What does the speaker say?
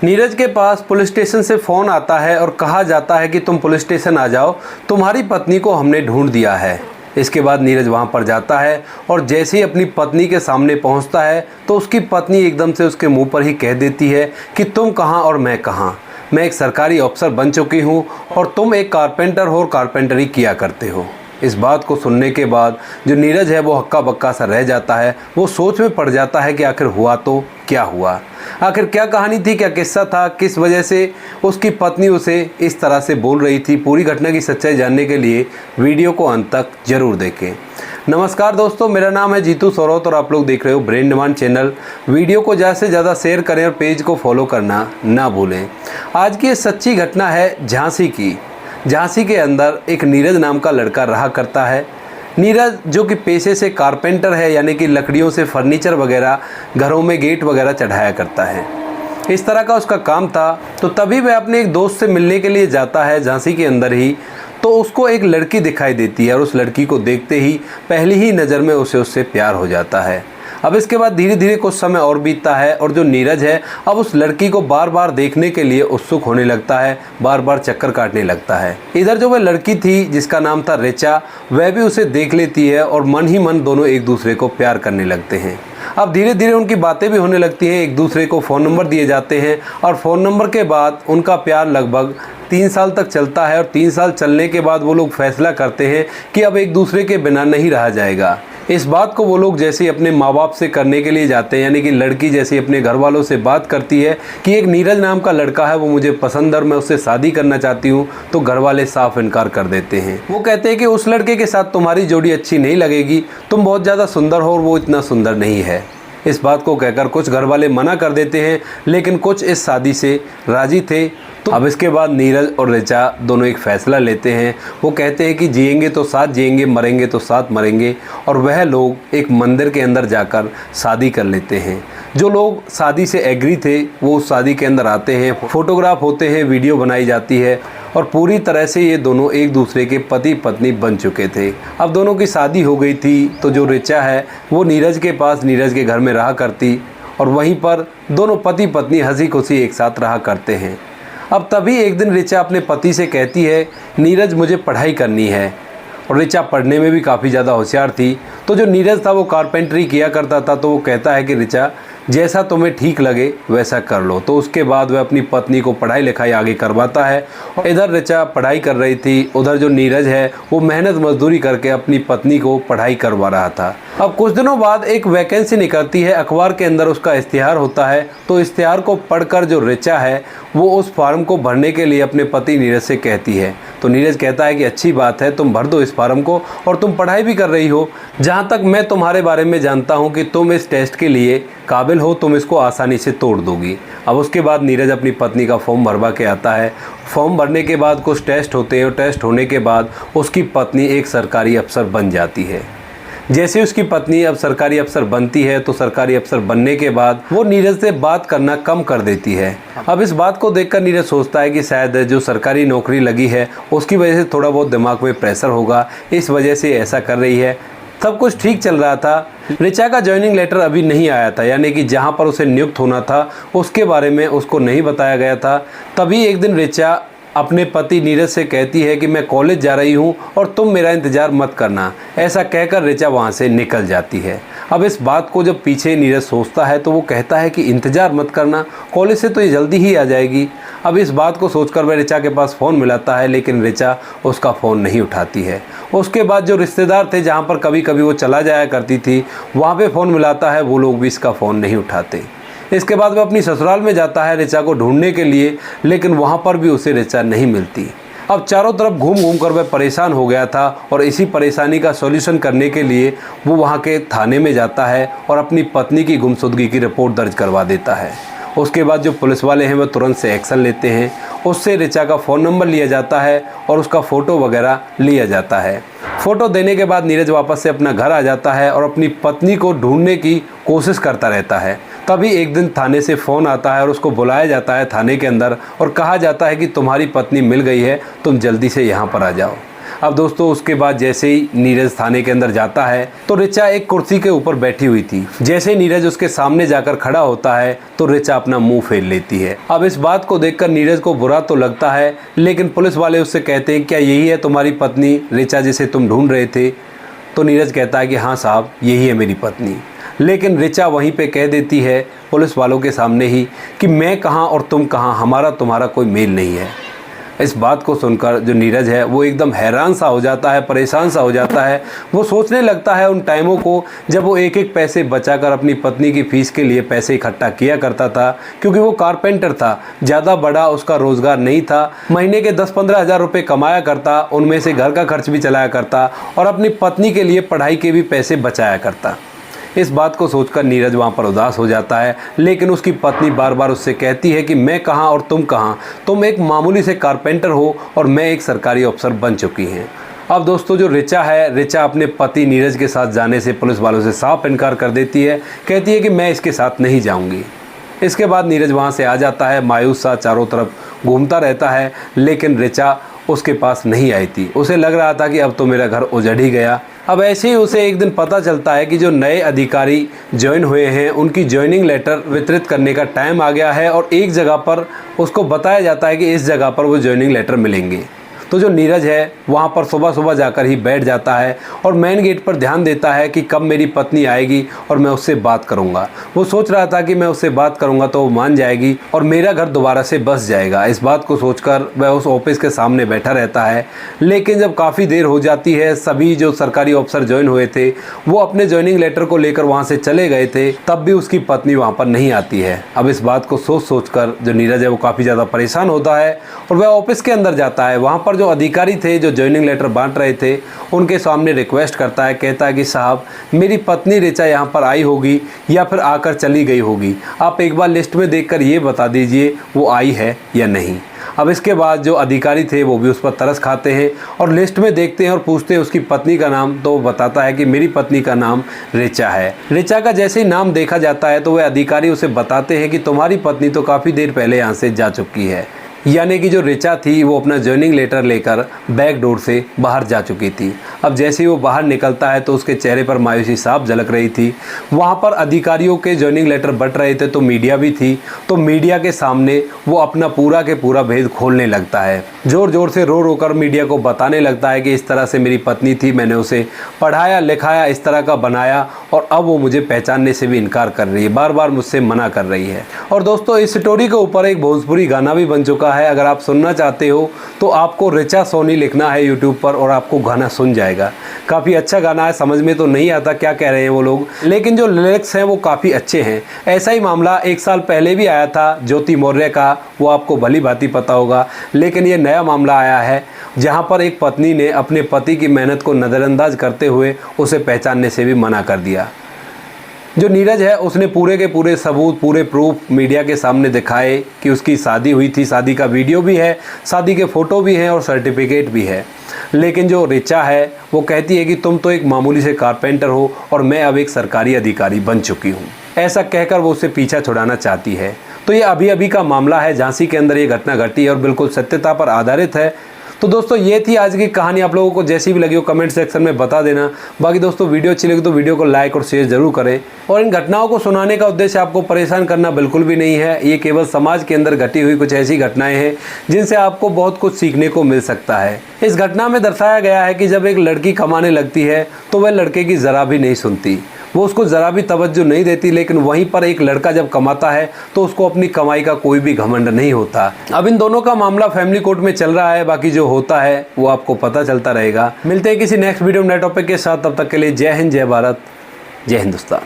नीरज के पास police station से phone आता है और कहा जाता है कि तुम पुलिस स्टेशन आ जाओ, तुम्हारी पत्नी को हमने ढूंढ दिया है। इसके बाद नीरज वहां पर जाता है और जैसे ही अपनी पत्नी के सामने पहुंचता है तो उसकी पत्नी एकदम से उसके मुंह पर ही कह देती है कि तुम कहां और मैं कहां। मैं एक सरकारी अफसर बन चुकी हूं और तुम एक कारपेंटर हो और कारपेंटरी किया करते हो। इस बात को सुनने के बाद जो नीरज है वो हक्का बक्का सा रह जाता है। वो सोच में पड़ जाता है कि आखिर हुआ तो क्या हुआ, आखिर क्या कहानी थी, क्या किस्सा था, किस वजह से उसकी पत्नी उसे इस तरह से बोल रही थी। पूरी घटना की सच्चाई जानने के लिए वीडियो को अंत तक जरूर देखें। नमस्कार दोस्तों, मेरा नाम है जीतू सौरौत और आप लोग देख रहे हो ब्रेन डिमांड चैनल। वीडियो को ज़्यादा से ज़्यादा शेयर करें और पेज को फॉलो करना ना भूलें। आज की ये सच्ची घटना है झांसी की। झांसी के अंदर एक नीरज नाम का लड़का रहा करता है। नीरज जो कि पेशे से कारपेंटर है, यानी कि लकड़ियों से फर्नीचर वगैरह, घरों में गेट वगैरह चढ़ाया करता है। इस तरह का उसका काम था। तो तभी वह अपने एक दोस्त से मिलने के लिए जाता है झांसी के अंदर ही। तो उसको एक लड़की दिखाई देती है और उस लड़की को देखते ही पहली ही नज़र में उससे प्यार हो जाता है। अब इसके बाद धीरे धीरे कुछ समय और बीतता है और जो नीरज है अब उस लड़की को बार बार देखने के लिए उत्सुक होने लगता है, बार बार चक्कर काटने लगता है। इधर जो वह लड़की थी जिसका नाम था ऋचा, वह भी उसे देख लेती है और मन ही मन दोनों एक दूसरे को प्यार करने लगते हैं। अब धीरे धीरे उनकी बातें भी होने लगती हैं, एक दूसरे को फ़ोन नंबर दिए जाते हैं और फ़ोन नंबर के बाद उनका प्यार लगभग 3 साल तक चलता है। और 3 साल चलने के बाद वो लोग फैसला करते हैं कि अब एक दूसरे के बिना नहीं रहा जाएगा। इस बात को वो लोग जैसे ही अपने माँ बाप से करने के लिए जाते हैं, यानी कि लड़की जैसे अपने घर वालों से बात करती है कि एक नीरज नाम का लड़का है, वो मुझे पसंद है और मैं उससे शादी करना चाहती हूँ, तो घर वाले साफ इनकार कर देते हैं। वो कहते हैं कि उस लड़के के साथ तुम्हारी जोड़ी अच्छी नहीं लगेगी, तुम बहुत ज़्यादा सुंदर हो और वो इतना सुंदर नहीं है। इस बात को कहकर कुछ घर वाले मना कर देते हैं, लेकिन कुछ इस शादी से राजी थे। तो अब इसके बाद नीरज और ऋचा दोनों एक फ़ैसला लेते हैं। वो कहते हैं कि जिएंगे तो साथ जिएंगे, मरेंगे तो साथ मरेंगे। और वह लोग एक मंदिर के अंदर जाकर शादी कर लेते हैं। जो लोग शादी से एग्री थे वो उस शादी के अंदर आते हैं, फोटोग्राफ होते हैं, वीडियो बनाई जाती है और पूरी तरह से ये दोनों एक दूसरे के पति पत्नी बन चुके थे। अब दोनों की शादी हो गई थी। तो जो ऋचा है वो नीरज के पास, नीरज के घर में रहा करती और वहीं पर दोनों पति पत्नी हंसी खुशी एक साथ रहा करते हैं। अब तभी एक दिन ऋचा अपने पति से कहती है, नीरज मुझे पढ़ाई करनी है। और ऋचा पढ़ने में भी काफ़ी ज़्यादा होशियार थी। तो जो नीरज था वो कारपेंटरी किया करता था। तो वो कहता है कि ऋचा जैसा तुम्हें ठीक लगे वैसा कर लो। तो उसके बाद वह अपनी पत्नी को पढ़ाई लिखाई आगे करवाता है। और इधर ऋचा पढ़ाई कर रही थी, उधर जो नीरज है वो मेहनत मजदूरी करके अपनी पत्नी को पढ़ाई करवा रहा था। अब कुछ दिनों बाद एक वैकेंसी निकलती है, अखबार के अंदर उसका इश्तिहार होता है। तो इश्तिहार को पढ़कर जो ऋचा है वो उस फॉर्म को भरने के लिए अपने पति नीरज से कहती है। तो नीरज कहता है कि अच्छी बात है, तुम भर दो इस फॉर्म को और तुम पढ़ाई भी कर रही हो। जहाँ तक मैं तुम्हारे बारे में जानता हूँ कि तुम इस टेस्ट के लिए काबिल हो, तुम इसको आसानी से तोड़ दोगी। अब उसके बाद नीरज अपनी पत्नी का फॉर्म भरवा के आता है। फॉर्म भरने के बाद कुछ टेस्ट होते हैं और टेस्ट होने के बाद उसकी पत्नी एक सरकारी अफसर बन जाती है। जैसे उसकी पत्नी अब सरकारी अफसर बनती है तो सरकारी अफसर बनने के बाद वो नीरज से बात करना कम कर देती है। अब इस बात को देखकर नीरज सोचता है कि शायद जो सरकारी नौकरी लगी है उसकी वजह से थोड़ा बहुत दिमाग में प्रेशर होगा, इस वजह से ऐसा कर रही है। सब कुछ ठीक चल रहा था। ऋचा का ज्वाइनिंग लेटर अभी नहीं आया था, यानी कि जहाँ पर उसे नियुक्त होना था उसके बारे में उसको नहीं बताया गया था। तभी एक दिन ऋचा अपने पति नीरज से कहती है कि मैं कॉलेज जा रही हूँ और तुम मेरा इंतज़ार मत करना। ऐसा कहकर ऋचा वहाँ से निकल जाती है। अब इस बात को जब पीछे नीरज सोचता है तो वो कहता है कि इंतज़ार मत करना, कॉलेज से तो ये जल्दी ही आ जाएगी। अब इस बात को सोचकर वह ऋचा के पास फ़ोन मिलाता है, लेकिन ऋचा उसका फ़ोन नहीं उठाती है। उसके बाद जो रिश्तेदार थे जहाँ पर कभी कभी वो चला जाया करती थी वहाँ पे फ़ोन मिलाता है, वो लोग भी इसका फ़ोन नहीं उठाते। इसके बाद वह अपनी ससुराल में जाता है ऋचा को ढूंढने के लिए, लेकिन वहाँ पर भी उसे ऋचा नहीं मिलती। अब चारों तरफ घूम घूम कर वह परेशान हो गया था और इसी परेशानी का सॉल्यूशन करने के लिए वो वहाँ के थाने में जाता है और अपनी पत्नी की गुमशुदगी की रिपोर्ट दर्ज करवा देता है। उसके बाद जो पुलिस वाले हैं वह तुरंत से एक्शन लेते हैं। उससे ऋचा का फ़ोन नंबर लिया जाता है और उसका फ़ोटो वगैरह लिया जाता है। फ़ोटो देने के बाद नीरज वापस से अपना घर आ जाता है और अपनी पत्नी को ढूंढने की कोशिश करता रहता है। तभी एक दिन थाने से फ़ोन आता है और उसको बुलाया जाता है थाने के अंदर और कहा जाता है कि तुम्हारी पत्नी मिल गई है, तुम जल्दी से यहाँ पर आ जाओ। अब दोस्तों उसके बाद जैसे ही नीरज थाने के अंदर जाता है तो ऋचा एक कुर्सी के ऊपर बैठी हुई थी। जैसे नीरज उसके सामने जाकर खड़ा होता है तो ऋचा अपना मुंह फेर लेती है। अब इस बात को देखकर नीरज को बुरा तो लगता है, लेकिन पुलिस वाले उससे कहते हैं क्या यही है तुम्हारी पत्नी ऋचा जिसे तुम ढूंढ रहे थे? तो नीरज कहता है कि हाँ साहब, यही है मेरी पत्नी। लेकिन ऋचा वहीं पे कह देती है पुलिस वालों के सामने ही कि मैं कहाँ और तुम कहाँ, हमारा तुम्हारा कोई मेल नहीं है। इस बात को सुनकर जो नीरज है वो एकदम हैरान सा हो जाता है, परेशान सा हो जाता है। वो सोचने लगता है उन टाइमों को जब वो एक एक पैसे बचाकर अपनी पत्नी की फीस के लिए पैसे इकट्ठा किया करता था, क्योंकि वो कारपेंटर था, ज़्यादा बड़ा उसका रोज़गार नहीं था। महीने के 10-15 हज़ार रुपये कमाया करता, उनमें से घर का खर्च भी चलाया करता और अपनी पत्नी के लिए पढ़ाई के भी पैसे बचाया करता। इस बात को सोचकर नीरज वहाँ पर उदास हो जाता है, लेकिन उसकी पत्नी बार बार उससे कहती है कि मैं कहाँ और तुम कहाँ, तुम एक मामूली से कारपेंटर हो और मैं एक सरकारी अफसर बन चुकी हैं। अब दोस्तों जो ऋचा है, ऋचा अपने पति नीरज के साथ जाने से पुलिस वालों से साफ इनकार कर देती है, कहती है कि मैं इसके साथ नहीं जाऊँगी। इसके बाद नीरज वहाँ से आ जाता है, मायूस सा चारों तरफ घूमता रहता है, लेकिन ऋचा उसके पास नहीं आई थी। उसे लग रहा था कि अब तो मेरा घर उजड़ ही गया। अब ऐसे ही उसे एक दिन पता चलता है कि जो नए अधिकारी ज्वाइन हुए हैं उनकी ज्वाइनिंग लेटर वितरित करने का टाइम आ गया है और एक जगह पर उसको बताया जाता है कि इस जगह पर वो ज्वाइनिंग लेटर मिलेंगे। तो जो नीरज है वहाँ पर सुबह सुबह जाकर ही बैठ जाता है और मेन गेट पर ध्यान देता है कि कब मेरी पत्नी आएगी और मैं उससे बात करूँगा। वो सोच रहा था कि मैं उससे बात करूँगा तो वो मान जाएगी और मेरा घर दोबारा से बस जाएगा। इस बात को सोचकर वह उस ऑफिस के सामने बैठा रहता है। लेकिन जब काफ़ी देर हो जाती है, सभी जो सरकारी अफसर ज्वाइन हुए थे वो अपने ज्वाइनिंग लेटर को लेकर वहाँ से चले गए थे, तब भी उसकी पत्नी वहाँ पर नहीं आती है। अब इस बात को सोच कर जो नीरज है वो काफ़ी ज़्यादा परेशान होता है और वह ऑफिस के अंदर जाता है। वहाँ पर जो अधिकारी थे जो ज्वाइनिंग लेटर बांट रहे थे उनके सामने रिक्वेस्ट करता है, कहता है कि साहब मेरी पत्नी ऋचा यहाँ पर आई होगी या फिर आकर चली गई होगी, आप एक बार लिस्ट में देखकर ये बता दीजिए वो आई है या नहीं। अब इसके बाद जो अधिकारी थे वो भी उस पर तरस खाते हैं और लिस्ट में देखते हैं और पूछते हैं उसकी पत्नी का नाम, तो वो बताता है कि मेरी पत्नी का नाम ऋचा है। ऋचा का जैसे ही नाम देखा जाता है तो वह अधिकारी उसे बताते हैं कि तुम्हारी पत्नी तो काफ़ी देर पहले यहाँ से जा चुकी है, यानी कि जो ऋचा थी वो अपना ज्वाइनिंग लेटर लेकर बैक डोर से बाहर जा चुकी थी। अब जैसे ही वो बाहर निकलता है तो उसके चेहरे पर मायूसी साफ झलक रही थी। वहाँ पर अधिकारियों के ज्वाइनिंग लेटर बंट रहे थे तो मीडिया भी थी, तो मीडिया के सामने वो अपना पूरा के पूरा भेद खोलने लगता है। ज़ोर ज़ोर से रो कर मीडिया को बताने लगता है कि इस तरह से मेरी पत्नी थी, मैंने उसे पढ़ाया लिखाया, इस तरह का बनाया और अब वो मुझे पहचानने से भी इनकार कर रही है, बार बार मुझसे मना कर रही है। और दोस्तों इस स्टोरी के ऊपर एक भोजपुरी गाना भी बन चुका है। अगर आप सुनना चाहते हो तो आपको ऋचा सोनी लिखना है यूट्यूब पर और आपको गाना सुन जाएगा। काफ़ी अच्छा गाना है, समझ में तो नहीं आता क्या कह रहे हैं वो लोग, लेकिन जो लिरिक्स हैं वो काफ़ी अच्छे हैं। ऐसा ही मामला 1 साल पहले भी आया था ज्योति मौर्य का, वो आपको भली भांति पता होगा, लेकिन ये नया मामला आया है जहाँ पर एक पत्नी ने अपने पति की मेहनत को नज़रअंदाज करते हुए उसे पहचानने से भी मना कर दिया। जो नीरज है उसने पूरे के पूरे सबूत, पूरे प्रूफ मीडिया के सामने दिखाए कि उसकी शादी हुई थी, शादी का वीडियो भी है, शादी के फ़ोटो भी हैं और सर्टिफिकेट भी है। लेकिन जो ऋचा है वो कहती है कि तुम तो एक मामूली से कारपेंटर हो और मैं अब एक सरकारी अधिकारी बन चुकी हूँ। ऐसा कहकर वो उससे पीछा छुड़ाना चाहती है। तो ये अभी अभी का मामला है, झांसी के अंदर ये घटना घटी है और बिल्कुल सत्यता पर आधारित है। तो दोस्तों ये थी आज की कहानी। आप लोगों को जैसी भी लगी हो कमेंट सेक्शन में बता देना। बाकी दोस्तों वीडियो अच्छी लगी तो वीडियो को लाइक और शेयर जरूर करें। और इन घटनाओं को सुनाने का उद्देश्य आपको परेशान करना बिल्कुल भी नहीं है। ये केवल समाज के अंदर घटी हुई कुछ ऐसी घटनाएं हैं जिनसे आपको बहुत कुछ सीखने को मिल सकता है। इस घटना में दर्शाया गया है कि जब एक लड़की कमाने लगती है तो वह लड़के की ज़रा भी नहीं सुनती, वो उसको ज़रा भी तवज्जो नहीं देती। लेकिन वहीं पर एक लड़का जब कमाता है तो उसको अपनी कमाई का कोई भी घमंड नहीं होता। अब इन दोनों का मामला फैमिली कोर्ट में चल रहा है, बाकी जो होता है वो आपको पता चलता रहेगा। मिलते हैं किसी नेक्स्ट वीडियो में नए टॉपिक के साथ, तब तक के लिए जय हिंद, जय भारत, जय हिंदुस्तान।